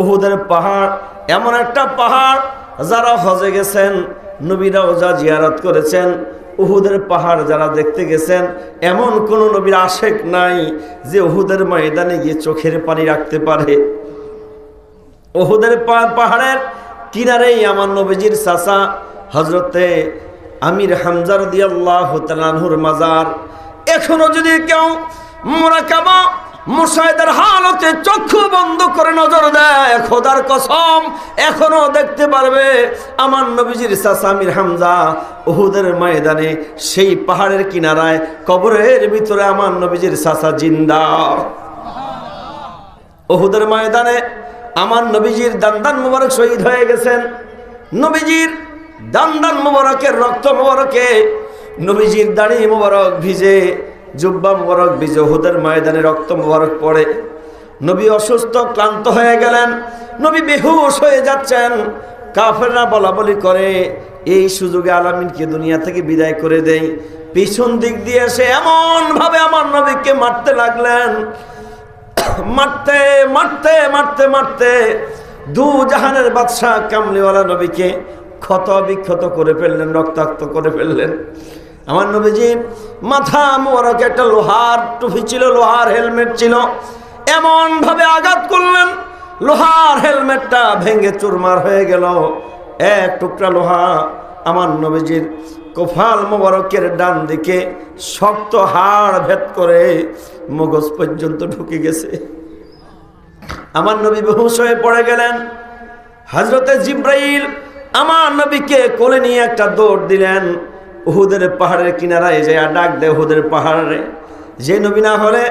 উহুদের পাহাড় এমন একটা পাহাড়, যারা হজে গেছেন নবীরাও যা জিয়ারত করেছেন, উহুদের পাহাড় যারা দেখতে গেছেন, এমন কোন নবীর আশেক নাই যে উহুদের ময়দানে গিয়ে চোখের পানি রাখতে পারে। উহুদের পাহাড়ের কিনারেই আমার নবীজির চাচা হযরতে আমির হামজা রাদিয়াল্লাহু তাআলা আনহুর মাজার। এখনো যদি কেউ মুরাকাবা মুশাহিদার হালতে চক্ষু বন্ধ করে নজর দেয়, খোদার কসম এখনো দেখতে পারবে আমার নবীজির চাচা আমির হামজা উহুদের ময়দানে সেই পাহাড়ের কিনারায় কবরের ভিতরে আমার নবীজির চাচা জিন্দা। উহুদের ময়দানে আমার নবীজির দান্দান মুবারক শহীদ হয়ে গেছেন। নবীজির দান্দান মুবারকের রক্ত মুবারকে নবীজির দাড়ি মুবারক ভিজে, জুব্বা মুবারক ভিজে উহুদের ময়দানে রক্ত মুবারক পড়ে। নবী অসুস্থ ক্লান্ত হয়ে গেলেন, নবী বেহুশ হয়ে যাচ্ছেন। কাফেররা বলাবলি করে এই সুযোগে আলামিনকে দুনিয়া থেকে বিদায় করে দেই। পিছন দিক দিয়ে এসে এমন ভাবে আমার নবীকে মারতে লাগলেন, মারতে মারতে মারতে মারতে দু জাহানের বাদশাহ কামলিওয়ালা নবীকে ক্ষত বিক্ষত করে ফেললেন, রক্তাক্ত করে ফেললেন। আমার নবীজি মাথা মোবারক একটা লোহার টুপি ছিল, লোহার হেলমেট ছিল, এমন ভাবে আঘাত করলেন লোহার হেলমেটটা ভেঙে চুরমার হয়ে গেল। এক টুকরা লোহা আমার নবীজির কপাল মোবারকের ডান দিকে শক্ত হাড় ভেদ করে মগজ পর্যন্ত ঢুকে গেছে। আমার নবী বেহুশ হয়ে পড়ে গেলেন। হযরতে জিবরাইল আমার নবীকে কোলে নিয়ে একটা দৌড় দিলেন। উহুদের পাহাড়ের কিনারায় যায় ডাক দেয়, উহুদের পাহাড়ে যে নবী না হলে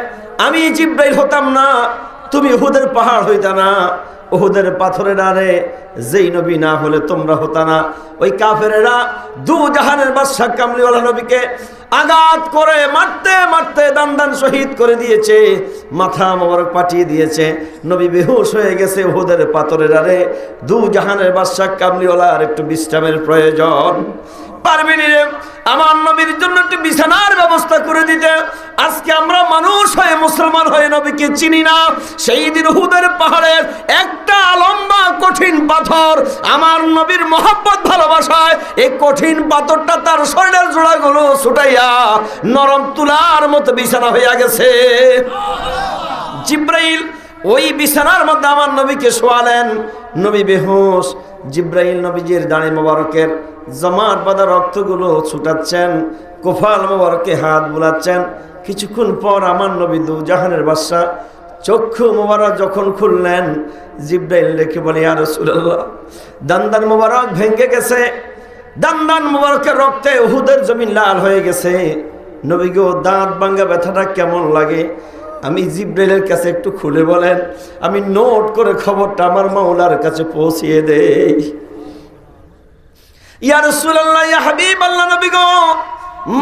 আমি জিবরাইল হতাম না, তুমি উহুদের পাহাড় হইতা না। উহুদের পাথরের আরে যেই নবী না হলে তোমরা হতা না। ওই কাফেরেরা দু জাহানের বাদশা কামলিওয়ালা নবীকে আঘাত করে মারতে মারতে দান শহীদ করে দিয়েছে, মাথা মোবারক পাঠিয়ে দিয়েছে। নবী বেহুশ হয়ে গেছে উহুদের পাথরের আরে। দু জাহানের বাদশা কামলিওয়ালা আর একটু বিশ্রামের প্রয়োজন। পারবেন রে আমার নবীর জন্য একটু বিছানার ব্যবস্থা করে দিতে? আজকে আমরা মানুষ হয়ে মুসলমান হয়ে নবীকে চিনি না। সেই দিন উহুদের পাহাড়ের একটা লম্বা কঠিন পাথর আমার নবীর মহব্বত ভালোবাসায় এই কঠিন পাথরটা তার শরীরের জোড়াগুলো ছুটাইয়া নরম তুলার মতো বিছানা হইয়া গেছে। জিবরাইল ওই বিছানার মধ্যে আমার নবীকে শোয়ালেন। নবী বেহুশ। জিবরাইল নবীজির দাড়ি মোবারকের জমাট বাঁধা রক্তগুলো ছুটাচ্ছেন, কপাল মোবারকে হাত বুলাচ্ছেন। কিছুক্ষণ পর আমার নবী দু জাহানের বাদশা চক্ষু মোবারক যখন খুললেন, জিবরাইল ডেকে বলে, ইয়া রাসূলুল্লাহ, দান্দান মোবারক ভেঙে গেছে, দান্দান মোবারকের রক্তে উহুদের জমিন লাল হয়ে গেছে। নবী গো, দাঁত ভাঙা ব্যথাটা কেমন লাগে? আমি জিবরাইলের কাছে একটু খুলে বলেন, আমি নোট করে খবরটা আমার মাওলার কাছে পৌঁছিয়ে দেই। ইয়া রাসূলুল্লাহ, ইয়া হাবিবাল্লাহ, নবী গো,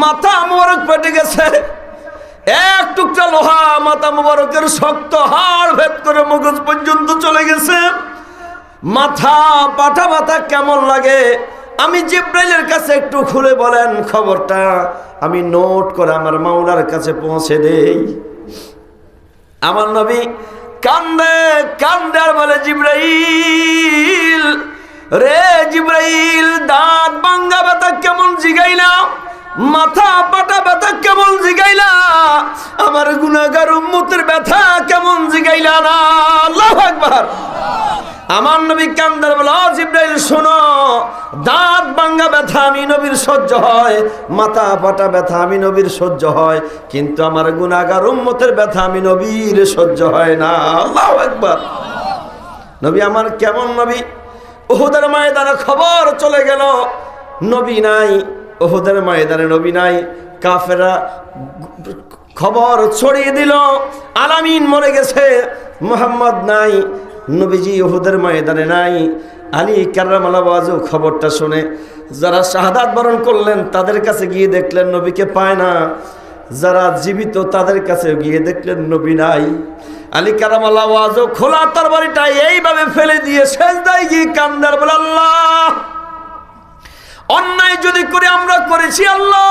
মাথা মোবারক ফেটে গেছে। এক টুকরা লোহা মাথা মোবারকের শক্ত হাড় ভেদ করে মগজ পর্যন্ত চলে গেছে। মাথা পাটা ব্যথা কেমন লাগে? আমি জিবরাইলের কাছে একটু খুলে বলেন খবরটা, আমি নোট করে আমার মাওলার কাছে পৌঁছে দেই। আমার নবী কান্দে কান্দে আর বলে, জিবরাইল রে জিবরাইল, দাঁত ভাঙা ব্যথা কেমন জিগাইলা, মাথা পাটা ব্যথা কেমন জিগাইলা, আমার গুনাহগার উম্মতের ব্যথা কেমন জিগাইলা না। আল্লাহু আকবার। আমার নবী কান্দার বলে, জিবরাইল শোনো, দাঁত ভাঙা ব্যথা আমি নবীর সহ্য হয়, মাথা ফাটা ব্যথা আমি নবীর সহ্য হয়, কিন্তু আমার গুনাহগার উম্মতের ব্যথা আমি নবীর সহ্য হয় না। আল্লাহু আকবার। নবী আমার কেমন নবী? উহুদের ময়দানে খবর চলে গেল নবী নাই, উহুদের ময়দানে নবী নাই। কাফেররা খবর ছড়িয়ে দিল আলামিন মরে গেছে, মুহাম্মদ নাই, নবীজি উহুদের ময়দানে নাই। আলী কাররামাল্লাহু ওয়াজহু খবরটা শুনে যারা শাহাদাত বরণ করলেন তাদের কাছে গিয়ে দেখলেন নবীকে পায় না, যারা জীবিত তাদের কাছে গিয়ে দেখলেন নবী নাই। আলী কাররামাল্লাহু ওয়াজহু খোলা তরবারিটা এইভাবে ফেলে দিয়ে সেজদায় গিয়ে কান্দার বলে, আল্লাহ, অন্যায় যদি করে আমরা করেছি আল্লাহ,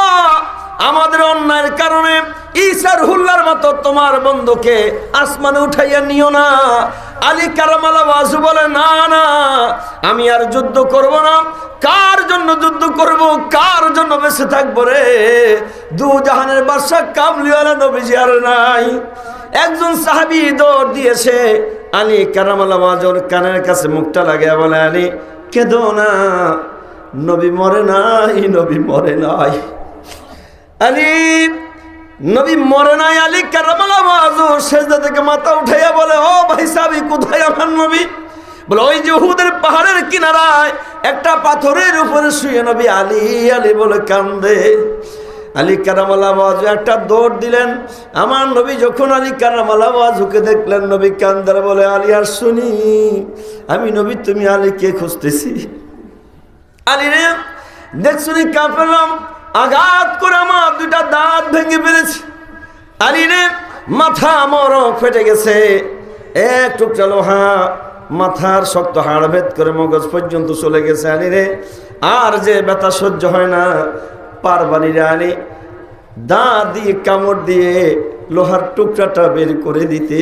আমাদের অন্যায়ের কারণে ঈসা রুহুল্লাহর মতো তোমার বন্ধুকে আসমানে উঠাইয়া নিও না। আলী কারামাল্লাহু ওয়াজহু বলে, না না, আমি আর যুদ্ধ করব না। কার জন্য যুদ্ধ করব, কার জন্য বেঁচে থাকবো রে? দু জাহানের বাদশা কামলিওয়ালা নবীজি আর নাই। একজন সাহাবী দৌড় দিয়েছে আলী কারামাল্লাহু ওয়াজহুর কানের কাছে মুখটা লাগিয়ে বলে, আলী কেঁদো না, নবী মরে নাই, নবী মরে নাই। আলী নবী মরে নাই। আলী কারামাল্লাহু ওয়াজহু সেজদা থেকে মাথা উঠাইয়া বলে, ও ভাই সাহাবী, কোথায় আমার নবী? বলে, ওই যে উহুদের পাহাড়ের কিনারায় একটা পাথরের উপরে শুয়ে নবী আলী আলী বলে কান্দে। আলী কারামাল্লাহু ওয়াজহু একটা দৌড় দিলেন। আমার নবী যখন আলী কারামাল্লাহু ওয়াজহুকে দেখলেন, নবী কান্দার বলে, আলী আর শুনি, আমি নবী, তুমি আলীকে খুঁজতেছি। আলী রে দেখছুনি কাঁপলাম, আঘাত করে আমার দুইটা দাঁত ভেঙে ফেলেছি। আলী রে মাথা মরক ফেটে গেছে, এক টুকরা লোহা মাথার শক্ত হাড় ভেদ করে মগজ পর্যন্ত চলে গেছে। আলী রে আর যে ব্যথা সহ্য হয় না, পারবানি রে আলী, দাঁত দিয়ে কামড় দিয়ে লোহার টুকরাটা বের করে দিতে।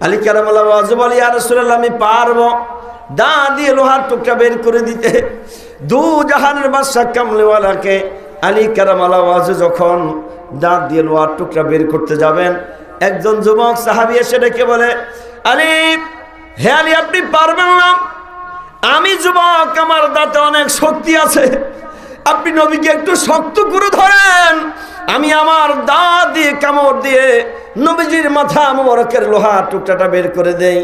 আলী কারামাল্লাহু ওয়াজহু বলে, ইয়া রাসূলুল্লাহ, আমি পারবো দাঁত দিয়ে লোহার টুকরা বের করে দিতে। দু জাহানের বাদশা কামলিওয়ালাকে আলী কারামাল্লাহু ওয়াজহু যখন দাঁত দিয়ে লোহার টুকরা বের করতে যাবেন, একজন যুবক সাহাবী এসে ডেকে বলে, আলী, হে আলী, আপনি পারবেন না? আমি যুবক, আমার দাঁতে অনেক শক্তি আছে, আপনি নবীকে একটু শক্ত করে ধরেন, আমি আমার দাঁত দিয়ে কামড় দিয়ে নবীজির মাথা মোবারকের লোহার টুকরাটা বের করে দেই।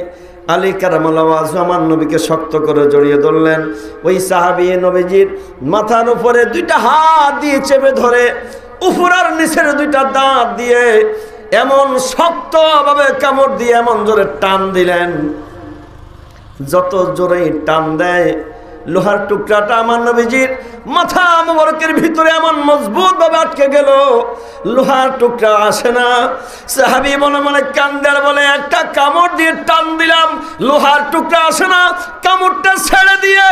আলী কারামাল্লাহু ওয়াজহু আমার নবীকে শক্ত করে জড়িয়ে ধরলেন। ওই সাহাবী নবীজির মাথার উপরে দুইটা হাত দিয়ে চেপে ধরে উপর আর নিচের দুইটা দাঁত দিয়ে এমন শক্তভাবে কামড় দিয়ে এমন জোরে টান দিলেন, যত জোরে টান দেয় লোহার টুকরাটা আমার নবীজির মাথা মোবারকের ভিতরে এমন মজবুত ভাবে আটকে গেল, লোহার টুকরা আসে না। সাহাবী মনে মনে কান্দে আর বলে, একটা কামড় দিয়ে টান দিলাম, লোহার টুকরা আসে না, কামড়টা ছেড়ে দিয়ে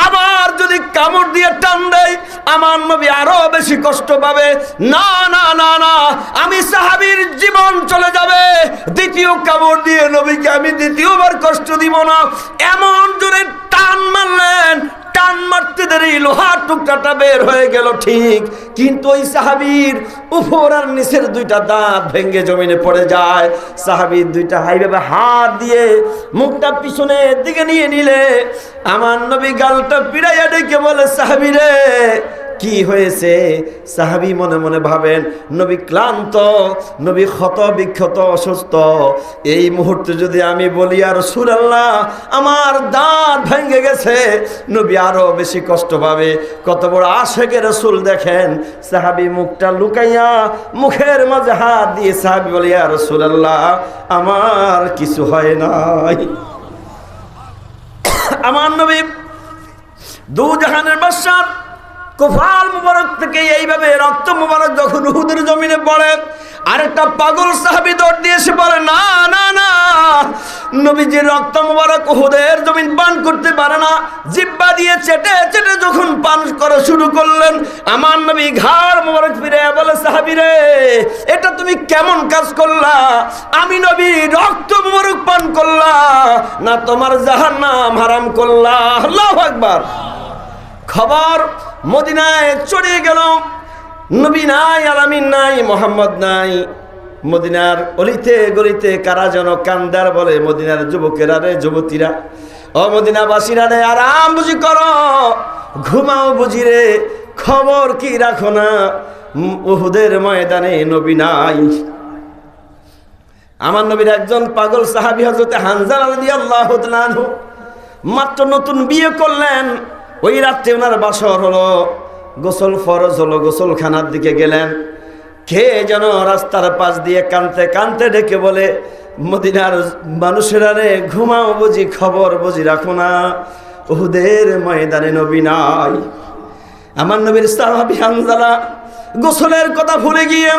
আবার যদি কামড় দিয়ে টান দেয় আমার নবী আরো বেশি কষ্ট পাবে। না না না না, আমি সাহাবীর জীবন চলে যাবে, দ্বিতীয় কামড় দিয়ে নবীকে আমি দ্বিতীয়বার কষ্ট দিব না। এমন জোরে টান মারলেন, টান মারতে দেরি লোহার টুকরাটা বের হয়ে গেল ঠিক, কিন্তু ওই সাহাবীর উপর আর নিচের দুইটা দাঁত ভেঙে জমিনে পড়ে যায়। সাহাবীর দুইটা হাইভাবে হাত দিয়ে মুখটা পিছনের দিকে নিয়ে নিলে আমার নবী গালটা পিড়াইয়া ডেকে বলে, সাহাবী রে কি হয়েছে? সাহাবী মনে মনে ভাবেন, নবী ক্লান্ত, নবী ক্ষত বিক্ষত অসুস্থ, এই মুহূর্তে যদি আমি বলি আর রাসূলুল্লাহ আমার দাঁত ভেঙে গেছে, নবী আরো বেশি কষ্ট পাবে। কত বড় আশেকের রাসূল দেখেন। সাহাবী মুখটা লুকাইয়া মুখের মাঝে হাত দিয়ে সাহাবী বলে, ইয়া রাসূলুল্লাহ আমার কিছু হয় নাই। আমার নবী দু জাহানের বাদশা কোফাল মুবারক থেকে এইভাবে রক্ত মুবারক যখন উহুদের জমিনে পড়ে, আরেকটা পাগল সাহাবী দৌড় দিয়ে এসে বলে, না না না, নবীজির রক্ত মুবারক উহুদের জমিন পান করতে পারে না। জিহ্বা দিয়ে চেটে চেটে যখন পান করা শুরু করলেন, আমার নবী ঘাড় মুবারক ফিরে বলে, সাহাবী রে এটা তুমি কেমন কাজ করলা? আমি নবী রক্ত মুবারক পান করলা না তোমার জাহান্নাম হারাম করলা? আল্লাহু আকবার। খবর মদিনায় ছড়িয়ে গেল, নবী নাই, আলামিন নাই, মোহাম্মদ নাই। মদিনার অলিতে গলিতে কারা যেন কান্দার বলে, মদিনার যুবকেরা রে, যুবতীরা, ও মদিনাবাসীরা রে, আরাম বুঝি করো, ঘুমাও বুঝি রে, খবর কি রাখো না, উহুদের ময়দানে নবী নাই। আমার নবীর একজন পাগল সাহাবী হযরত হানজালা রাদিয়াল্লাহু তাআলা আনহু মাত্র নতুন বিয়ে করলেন। ওই রাত্রে ওনার বাসর হলো, গোসল ফরজ হলো, গোসলখানার দিকে গেলেন। কে যেন রাস্তার পাশ দিয়ে কানতে কানতে ডেকে বলে, মদিনার মানুষেরা রে, ঘুমাও বুঝি, খবর বুঝি রাখো না, উহুদের ময়দানে নবী নাই। আমার নবীর সাহাবী হানজালা গোসলের কথা ভুলে গিয়ে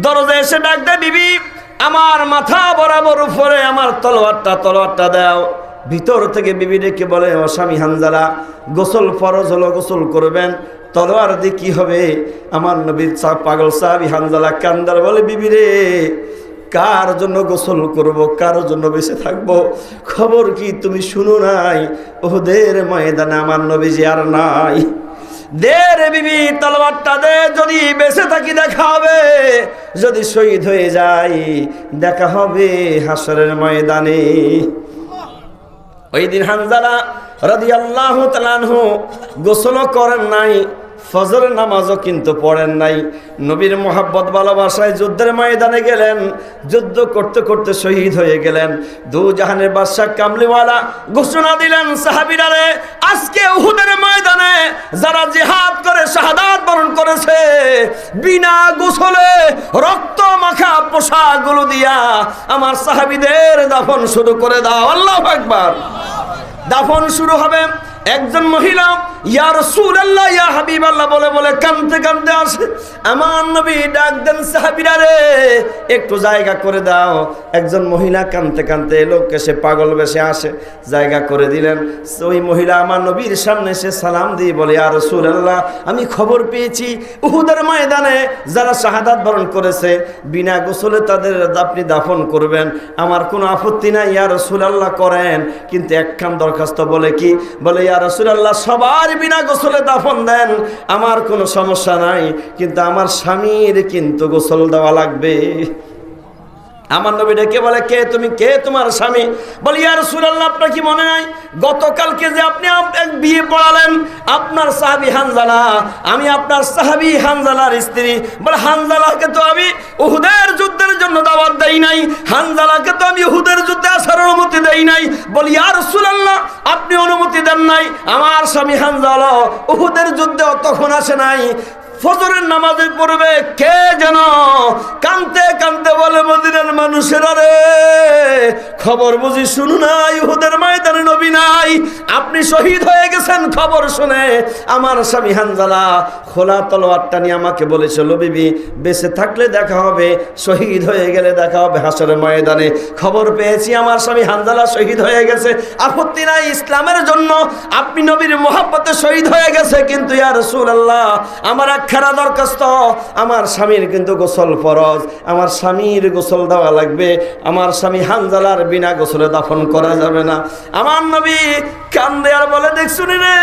দরজায় এসে ডাক দেয়, বিবি আমার মাথা বরাবর উপরে আমার তলোয়ারটা দাও। ভিতর থেকে বিবি ডেকে বলে, ও স্বামী হানজালা, গোসল ফরজ হলো, গোসল করবেন, তলোয়ার দিয়ে কি হবে? আমার নবীর পাগল সাহাবী হানজালা কান্দার বলে, বিবি রে কার জন্য গোসল করব, কার জন্য বেঁচে থাকবো? খবর কি তুমি শুনো নাই? উহুদের ময়দানে আমার নবীজি আর নাই। দে রে বিবি, তলোয়ারটা দে, যদি বেঁচে থাকি দেখা হবে, যদি শহীদ হয়ে যাই দেখা হবে হাসরের ময়দানে। ওই দিন হানজালা রাদিয়াল্লাহু তাআলা আনহু গোসল করেন নাই, ফজরের নামাজও কিন্তু পড়েন নাই। নবীর মোহাব্বত ভালোবাসায় যুদ্ধের ময়দানে গেলেন, যুদ্ধ করতে করতে শহীদ হয়ে গেলেন। দু জাহানের বাদশা কামলিওয়ালা ঘোষণা দিলেন, সাহাবীরা রে, আজকে উহুদের ময়দানে যারা জিহাদ করে শাহাদাত বরণ করেছে, বিনা গোসলে রক্ত মাখা পোশাকগুলো দিয়া আমার সাহাবীদের দাফন শুরু করে দাও। আল্লাহু আকবার। দাফন শুরু হবে। একজন মহিলা ইয়া রাসূলুল্লাহ ইয়া হাবিবাল্লাহ বলে বলে কাঁদতে কাঁদতে আসে। আমার নবী ডাক দেন, সাহাবীরা রে, একটু জায়গা করে দাও। একজন মহিলা কাঁদতে কাঁদতে লোক এসে পাগল বেশে আসে, জায়গা করে দিলেন। ওই মহিলা আমার নবীর সামনে এসে সালাম দিয়ে বলে, ইয়া রাসূলুল্লাহ, আমি খবর পেয়েছি উহুদের ময়দানে যারা শাহাদাত বরণ করেছে বিনা গোসলে তাদের আপনি দাফন করবেন। আমার কোনো আপত্তি নাই ইয়া রাসূলুল্লাহ, করেন, কিন্তু একখান দরখাস্ত। বলে কি? বলে, ইয়া রাসূলুল্লাহ, সবার বিনা গোসলে দাফন দেন, আমার কোনো সমস্যা নাই, কিন্তু আমার স্বামীর কিন্তু গোসল দেওয়া লাগবে। আমার নবী ডেকে বলে, কে তুমি? কে তোমার স্বামী? বলি, ইয়া রাসূলুল্লাহ, আপনার কি মনে নাই গতকালকে যে আপনি এক বিয়ে পড়ালেন আপনার সাহাবী হানজালা, আমি আপনার সাহাবী হানজালার স্ত্রী। বলে, হানজালাকে তো আমি উহুদের যুদ্ধের জন্য দাওয়াত দেই নাই, হানজালাকে তো আমি উহুদের যুদ্ধে আসার অনুমতি দেই নাই। বলি, ইয়া রাসূলুল্লাহ, আপনি অনুমতি দেন নাই? আমার স্বামী হানজালা উহুদের যুদ্ধেও তখন আসে নাই। ফজরের নামাজের পড়বে কে যেন কাঁদতে কাঁদতে বলে, মদিনার মানুষেরা রে, খবর বুঝি শুনু নাই? উহুদের ময়দানে নবী নাই, আপনি শহীদ হয়ে গেছেন। খবর শুনে আমার স্বামী হানজালা খোলা তলোয়ারটা নিয়ে আমাকে বলেছিল, বিবি, বেঁচে থাকলে দেখা হবে, শহীদ হয়ে গেলে দেখা হবে হাসরের ময়দানে। খবর পেয়েছি আমার স্বামী হানজালা শহীদ হয়ে গেছে, আপত্তি নাই, ইসলামের জন্য আপনি নবীর মোহাব্বতে শহীদ হয়ে গেছে, কিন্তু ইয়া রাসূলুল্লাহ, আমার খেরা দরখাস্ত, আমার স্বামীর কিন্তু গোসল ফরজ, আমার স্বামীর গোসল দেওয়া লাগবে, আমার স্বামী হানজালার বিনা গোসলে দাফন করা যাবে না। আমার নবী কান্দে আর বলে, দেখছুনি রে,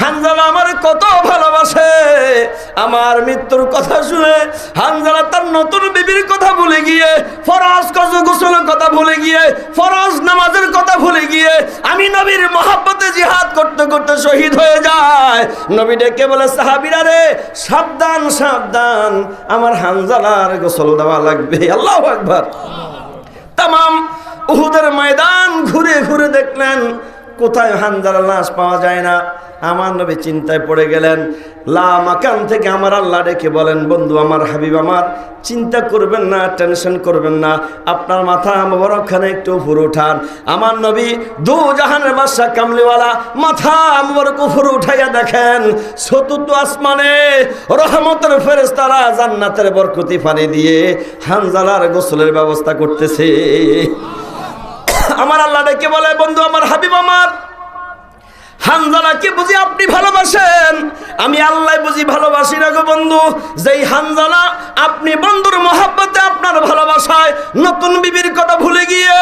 হানজালা আমার কত ভালোবাসে। আমার মৃত্যুর কথা শুনে হানজালা তার নতুন বিবির কথা ভুলে গিয়ে, ফরজ গোসলের কথা ভুলে গিয়ে, ফরজ নামাজের কথা ভুলে গিয়ে আমি নবীর মহব্বতে জিহাদ করতে করতে শহীদ হয়ে যায়। নবী ডেকে বলে, সাহাবীরা রে, সাবধান সাবধান, আমার হানজালার গোসল দেওয়া লাগবে। আল্লাহু আকবার। তামাম উহুদের ময়দান ঘুরে ঘুরে দেখলেন, কোথায় হানজালার লাশ পাওয়া যায় না। আমার নবী চিন্তায় পড়ে গেলেন। লা মাকান থেকে আমার আল্লাহ ডেকে বলেন, বন্ধু আমার, হাবিব আমার, চিন্তা করবেন না, টেনশন করবেন না, আপনার মাথা মোবারকখানে একটু উপরে উঠান। আমার নবী দু জাহানের বাদশা কামলিওয়ালা মাথা মোবারক উপরে উঠাইয়া দেখেন, চতুর্থ আসমানে রহমতের ফেরেশতারা জান্নাতের বরকতি পানি দিয়ে হানজালার গোসলের ব্যবস্থা করতেছে। আমার আল্লাহ ডেকে বলে, বন্ধু আমার, হাবিব আমার, হানজালাকে বুঝি আপনি ভালোবাসেন? আমি আল্লাহ বুঝি ভালোবাসি না গো বন্ধু। যেই হানজালা আপনি বন্ধুর মহব্বতে, আপনার ভালোবাসায় নতুন বিবির কথা ভুলে গিয়ে,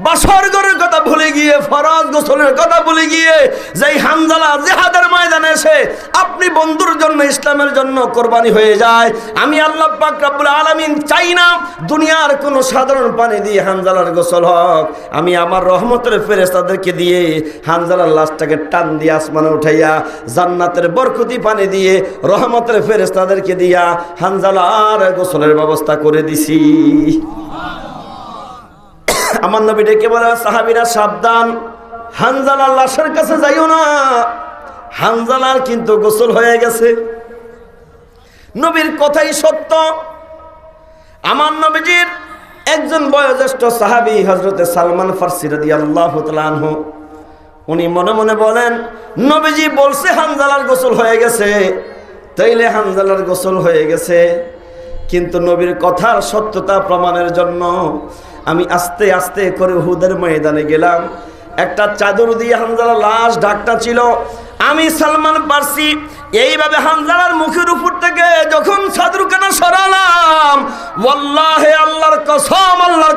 বাসর ঘরের কথা ভুলে গিয়ে, ফরজ গোসলের কথা ভুলে গিয়ে, যেই হানজালা জিহাদের ময়দানে এসে আপনি বন্ধুর জন্য, ইসলামের জন্য কোরবানি হয়ে যায়, আমি আল্লাহ পাক রব্বুল আলামিন চাই না দুনিয়ার কোনো সাধারণ পানি দিয়ে হানজালার গোসল হোক, আমি আমার রহমতের ফেরেশতাদেরকে দিয়ে হানজালার লাশটাকে টান দিয়ে আসমানে উঠাইয়া জান্নাতের বরকতি পানি দিয়ে রহমতের ফেরেশতাদেরকে দিয়া হানজালার গোসলের ব্যবস্থা করে দিছি। আমার নবী ডেকে বলে, সাহাবীরা সাবধান, হানজালার লাশের কাছে যাইও না, হানজালার কিন্তু গোসল হয়ে গেছে। নবীর কথাই সত্য। আমার নবীজির একজন বয়োজ্যেষ্ঠ সাহাবী হযরতে সালমান ফারসি রাদিয়াল্লাহু তাআলা আনহু, উনি মনে মনে বলেন, নবীজি বলছে হানজালার গোসল হয়ে গেছে, তাইলে হানজালার গোসল হয়ে গেছে। কিন্তু নবীর কথার সত্যতা প্রমাণের জন্য আমি আস্তে আস্তে করে উহুদের ময়দানে গেলাম। একটা চাদর দিয়ে হানজালার লাশ ঢাকটা ছিল। আমি সালমান ফারসি এইভাবে হানজালার মুখের উপর থেকে যখন চাদরখানা সরালাম, ওয়াল্লাহি আল্লাহর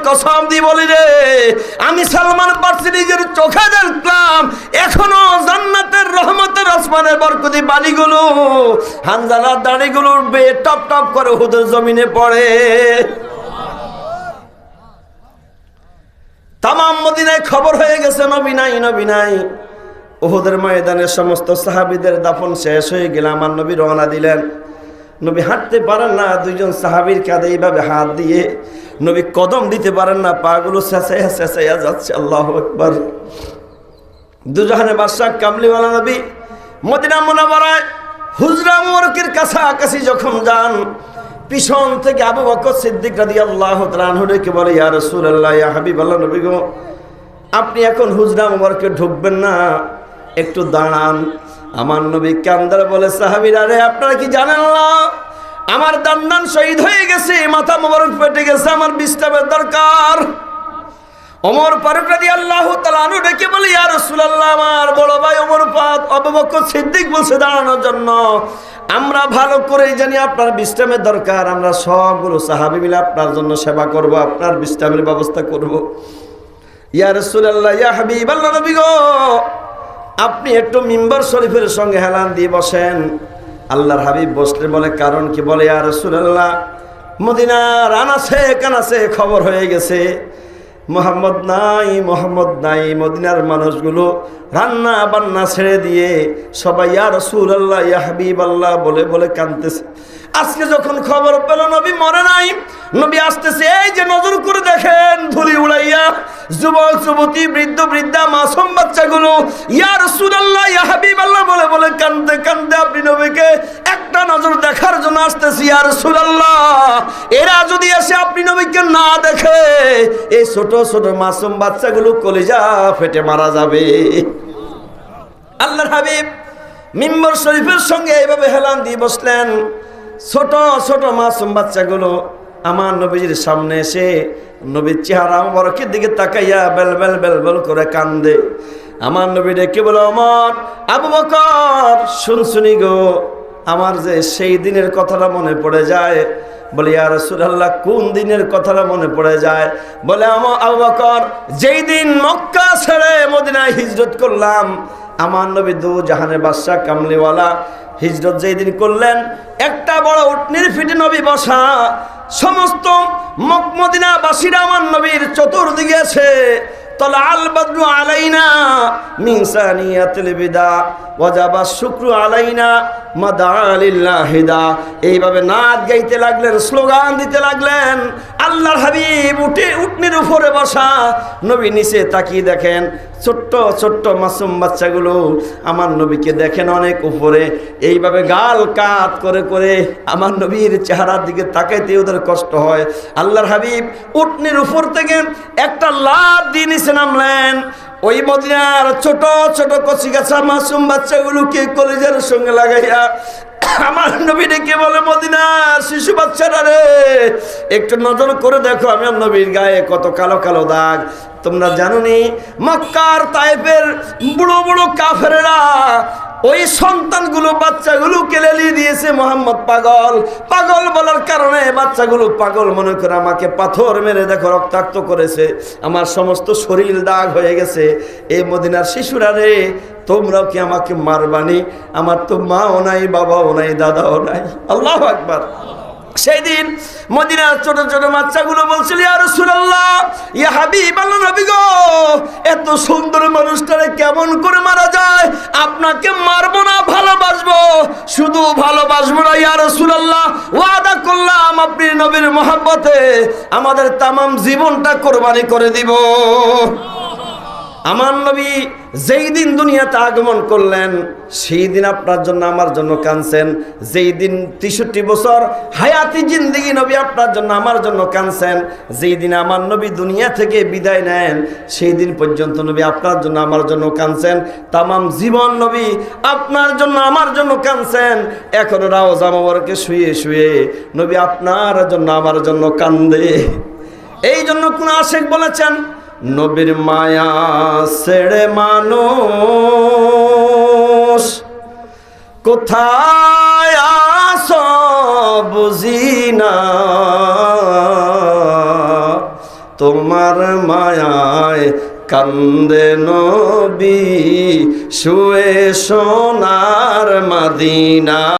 কসম দিয়ে বলি রে, আমি সালমান ফারসি নিজের চোখে দেখলাম এখনো জান্নাতের রহমতের আসমানের বরকতি বাণীগুলো হানজালার দাড়িগুলোর বেয়ে টপ টপ করে হুদের জমিনে পড়ে। তামাম মদিনায় খবর হয়ে গেছে নবী নাই। উহুদের ময়দানে সমস্ত সাহাবীদের দাফন শেষ হয়ে গেল। আমার নবী রওনা দিলেন। নবী হাঁটতে পারেন না, দুইজন সাহাবীর কাঁধে এইভাবে হাত দিয়ে নবী কদম দিতে পারেন না, পাগুলো শেষাইয়া যাচ্ছে। আল্লাহু আকবার। দুজাহানের বাদশা কামলিওয়ালা নবী মদিনা মুনাওয়ারায় হুজরা মুবারকের কাছাকাছি যখন যান, পিছন থেকে আবু বকর সিদ্দিক রাদিয়াল্লাহু তাআলা আনহু ডেকে বলে, ইয়া রাসূলুল্লাহ, ইয়া হাবিবাল্লাহ, নবী গো, আপনি এখন হুজরা মুবারকে ঢুকবেন না, একটু দাঁড়ান। আমার নবী কান্দার বলে, সাহাবীরা রে, আপনারা কি জানেন না আমার দান্দান শহীদ হয়ে গেছে, মাথা মোবারক ফেটে গেছে, আমার বিশ্রামের দরকার। ওমর ফারুক রাদিয়াল্লাহু তাআলা আনহু ডেকে বলে, ইয়া রাসূলুল্লাহ, আমার বড় ভাই ওমর আবু বকর সিদ্দিক বলছে দাঁড়ানোর জন্য। আমরা ভালো করেই জানি আপনার বিশ্রামের দরকার, আমরা সবগুলো সাহাবী মিলে আপনার জন্য সেবা করব, আপনার বিশ্রামের ব্যবস্থা করব। ইয়া রাসূলুল্লাহ, ইয়া হাবিবাল্লাহ, নবী গো, আপনি একটু মিম্বার শরীফের সঙ্গে হেলান দিয়ে বসেন। আল্লাহর হাবিব বসলে বলে, কারণ কি? বলে, ইয়া রাসূলুল্লাহ, মদিনার আনাচে কানাচে খবর হয়ে গেছে মোহাম্মদ নাই। মদিনার মানুষগুলো রান্না বান্না ছেড়ে দিয়ে সবাই ইয়া রাসূলুল্লাহ, ইয়া হাবিবাল্লাহ বলে বলে কাঁদতেছে। আজকে যখন খবর পেল নবী মরে নাই, নবী আসতেছে, এই যে নজর করে দেখেন ধুলি উড়াইয়া যুবক যুবতী বৃদ্ধ বৃদ্ধা মাসুম বাচ্চাগুলো ইয়া রাসূলুল্লাহ, ইয়া হাবিবাল্লাহ বলে বলে কাঁদতে কাঁদতে আপনি নবীকে একটা নজর দেখার জন্য আসতেছি। ইয়া রাসূলুল্লাহ, এরা যদি এসে আপনি নবীকে না দেখে, এই ছোট ছোট মাসুম বাচ্চাগুলো কলিজা ফেটে মারা যাবে। আল্লাহর হাবিব মিম্বর শরীফের সঙ্গে এইভাবে হেলান দিয়ে বসলেন। ছোট ছোট মাসুম বাচ্চাগুলো আমার নবীজির সামনে এসে নবীর চেহারা মুবারকের দিকে তাকাইয়া বেল বেল বেল বেল করে কান্দে। আমার নবী ডেকে বলে, ওমর, আবু বকর, শুনি গো, আমার যে সেই দিনের কথাটা মনে পড়ে যায়। বলে, ইয়া রাসূলুল্লাহ, কোন দিনের কথাটা মনে পড়ে যায়? বলে, আবু বকর, যেই দিন মক্কা ছেড়ে মদিনায় হিজরত করলাম, আমার নবী দু জাহানের বাদশা কামলিওয়ালা হিজরত যেই দিন করলেন, একটা বড় উটনির পিঠে নবী বসা, সমস্ত মদিনাবাসীরা আমার নবীর চতুর্দিকে আছে। তলা আল বদরু আলাইনা মিন সানিয়াতিল বিদা ওয়াজাবা শুকরু আলাইনা মাদালিল্লাহিদা, এইভাবে নাচ গাইতে লাগলেন, স্লোগান দিতে লাগলেন। আল্লাহর হাবিব উটনির উপরে বসা, নবী নিচে তাকিয়ে দেখেন ছোট্ট ছোট্ট মাসুম বাচ্চাগুলো আমার নবীকে দেখেন অনেক উপরে, এইভাবে গাল কাত করে করে আমার নবীর চেহারার দিকে তাকাইতে ওদের কষ্ট হয়। আল্লাহর হাবিব উটনির উপর থেকে একটা লাফ দিয়ে নিচে নামলেন। ওই মদিনার ছোট ছোট কচি গাছা মাসুম বাচ্চাগুলোকে কলেজের সঙ্গে লাগাইয়া আমার নবী ডেকে বলে, মদিনার শিশু বাচ্চারা রে, একটু নজর করে দেখো আমার নবীর গায়ে কত কালো কালো দাগ। তোমরা জানোনি মক্কার তায়েফের বুড়ো বুড়ো কাফেরেরা ওই সন্তানগুলো বাচ্চাগুলো কেলেলি দিয়েছে মোহাম্মদ পাগল। পাগল বলার কারণে বাচ্চাগুলো পাগল মনে করে আমাকে পাথর মেরে দেখো রক্তাক্ত করেছে, আমার সমস্ত শরীর দাগ হয়ে গেছে। এই মদিনার শিশুরা রে, তোমরাও কি আমাকে মারবানি? আমার তো মাও নাই, বাবাও নাই, দাদাও নাই। আল্লাহু আকবার। সেই দিন মদিনার ছোট ছোট বাচ্চাগুলো বলছিল, ইয়া রাসূলুল্লাহ, ইয়া হাবিবাল্লাহ, নবী গো, এত সুন্দর মানুষটারে কেমন করে মারা যায়? আপনাকে মারবো না, ভালোবাসবো, শুধু ভালোবাসবো না ইয়া রাসূলুল্লাহ, ওয়াদা করলাম আপনি নবীর মহব্বতে আমাদের তামাম জীবনটা কোরবানি করে দিব। আমার নবী যেই দিন দুনিয়াতে আগমন করলেন, সেই দিন আপনার জন্য আমার জন্য কাঁদছেন। যেই দিন 63 বছর হায়াতি জিন্দেগি নবী আপনার জন্য আমার জন্য কাঁদছেন। যেই দিন আমার নবী দুনিয়া থেকে বিদায় নেন, সেই দিন পর্যন্ত নবী আপনার জন্য আমার জন্য কাঁদছেন। তামাম জীবন নবী আপনার জন্য আমার জন্য কাঁদছেন। এখন রওজা মোবারকে শুয়ে শুয়ে নবী আপনার জন্য আমার জন্য কান্দে। এই জন্য কোন আশিক বলেছেন, নবীর মায়া ছেড়ে মানুষ কোথায় আছো বুঝি না, তোমার মায়ায় কান্দে নবী শুয়ে সোনার মদিনা।